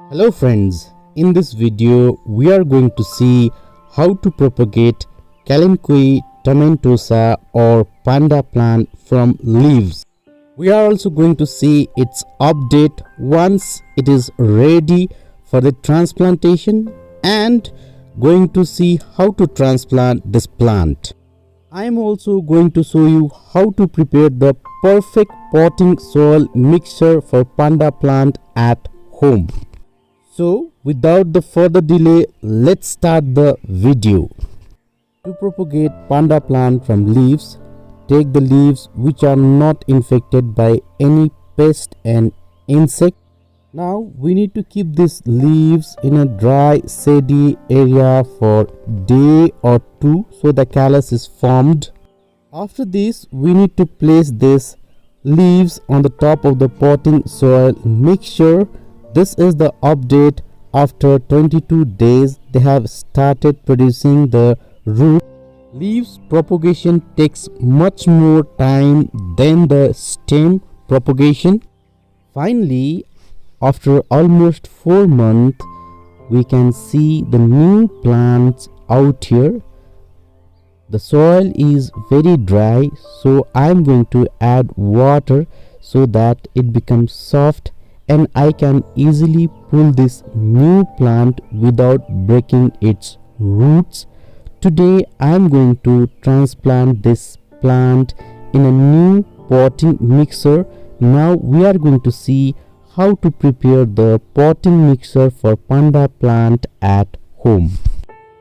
Hello friends, in this video we are going to see how to propagate Kalanchoe Tomentosa or Panda plant from leaves. We are also going to see its update once it is ready for the transplantation and going to see how to transplant this plant. I am also going to show you how to prepare the perfect potting soil mixture for Panda plant at home. So without the further delay, let's start the video. To propagate Panda plant from leaves, take the leaves which are not infected by any pest and insect. Now we need to keep these leaves in a dry shady area for day or two so the callus is formed. After this we need to place these leaves on the top of the potting soil. Make sure this is the update. After 22 days they have started producing the root. Leaves propagation takes much more time than the stem propagation. Finally, after almost 4 months, we can see the new plants out here. The soil is very dry, so I am going to add water so that it becomes soft and I can easily pull this new plant without breaking its roots. Today I am going to transplant this plant in a new potting mixer. Now we are going to see how to prepare the potting mixer for Panda plant at home.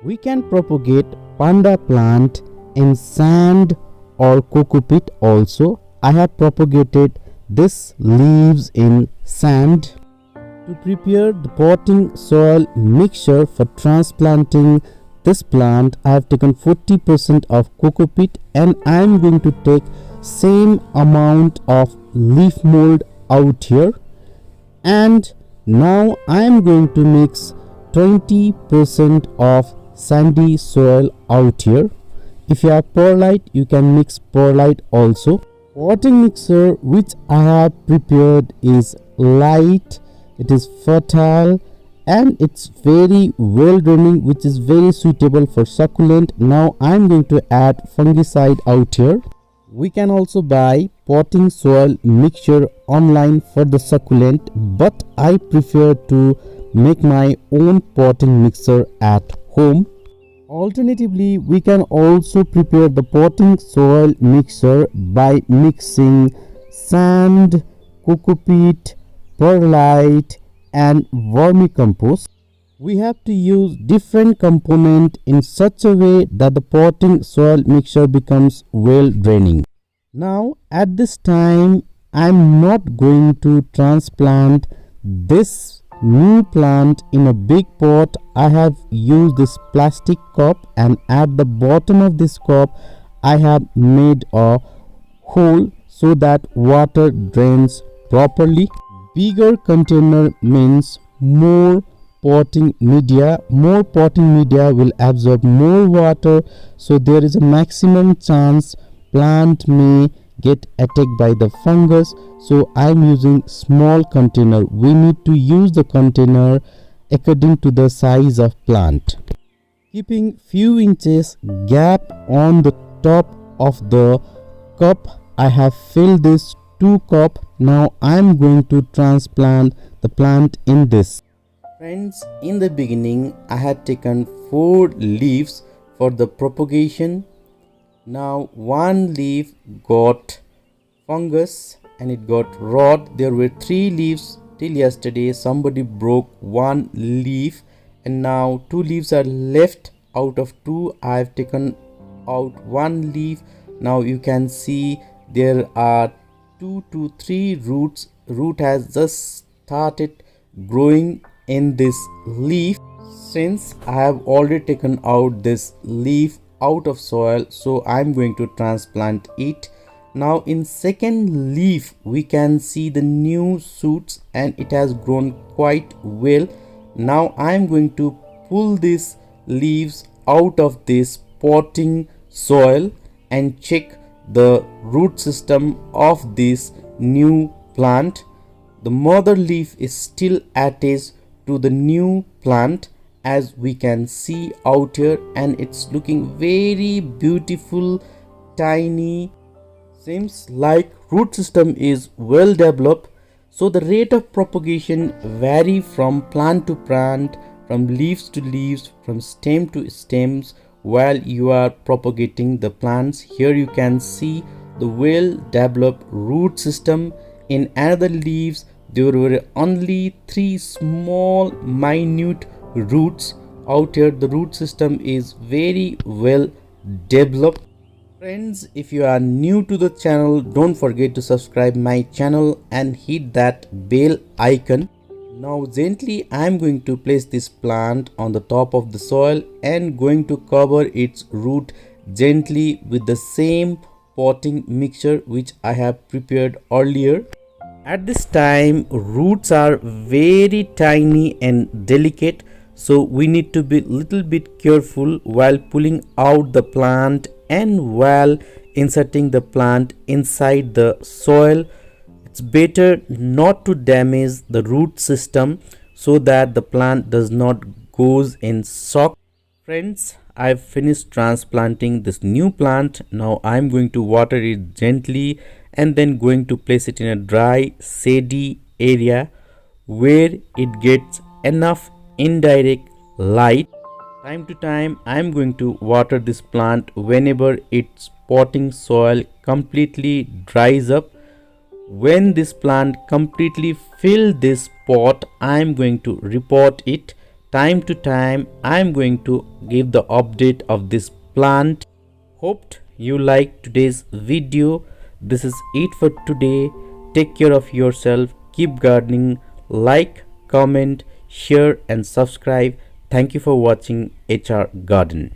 We can propagate Panda plant in sand or coco pit also. I have propagated this leaves in sand. To prepare the potting soil mixture for transplanting this plant, I have taken 40% of coco pit and I am going to take same amount of leaf mold out here. And now I am going to mix 20% of sandy soil out here. If you have perlite, you can mix perlite also. Potting mixer which I have prepared is light, it is fertile and it's very well draining, which is very suitable for succulent. Now I am going to add fungicide out here. We can also buy potting soil mixture online for the succulent, but I prefer to make my own potting mixer at home. Alternatively, we can also prepare the potting soil mixer by mixing sand, coco peat, perlite and vermicompost. We have to use different components in such a way that the potting soil mixture becomes well draining. Now at this time I am not going to transplant this new plant in a big pot. I have used this plastic cup and at the bottom of this cup I have made a hole so that water drains properly. Bigger container means more potting media. More potting media will absorb more water, so there is a maximum chance plant may get attacked by the fungus. So I am using small container. We need to use the container according to the size of plant. Keeping few inches gap on the top of the cup, I have filled this 2 cup. Now I am going to transplant the plant in this. Friends, in the beginning I had taken 4 leaves for the propagation. Now one leaf got fungus and it got rot. There were 3 leaves till yesterday. Somebody broke 1 leaf and now 2 leaves are left. Out of 2 I have taken out 1 leaf. Now you can see there are 2 to 3 roots. Root has just started growing in this leaf. Since I have already taken out this leaf out of soil, so I am going to transplant it. Now in second leaf we can see the new shoots and it has grown quite well. Now I am going to pull these leaves out of this potting soil and check the root system of this new plant. The mother leaf is still attached to the new plant, as we can see out here, and it's looking very beautiful, tiny. Seems like root system is well developed. So the rate of propagation vary from plant to plant, from leaves to leaves, from stem to stems while you are propagating the plants. Here you can see the well developed root system. In another leaves there were only 3 small minute roots. Out here the root system is very well developed. Friends, if you are new to the channel, don't forget to subscribe my channel and hit that bell icon. Now gently I am going to place this plant on the top of the soil and going to cover its root gently with the same potting mixture which I have prepared earlier. At this time roots are very tiny and delicate, so we need to be little bit careful while pulling out the plant and while inserting the plant inside the soil. It's better not to damage the root system so that the plant does not goes in shock. Friends, I've finished transplanting this new plant. Now I'm going to water it gently and then going to place it in a dry shady area where it gets enough indirect light. Time to time I am going to water this plant whenever its potting soil completely dries up. When this plant completely fill this pot, I am going to repot it. Time to time I am going to give the update of this plant. Hoped you like today's video. This is it for today. Take care of yourself, keep gardening, like, comment, share and subscribe. Thank you for watching HR Garden.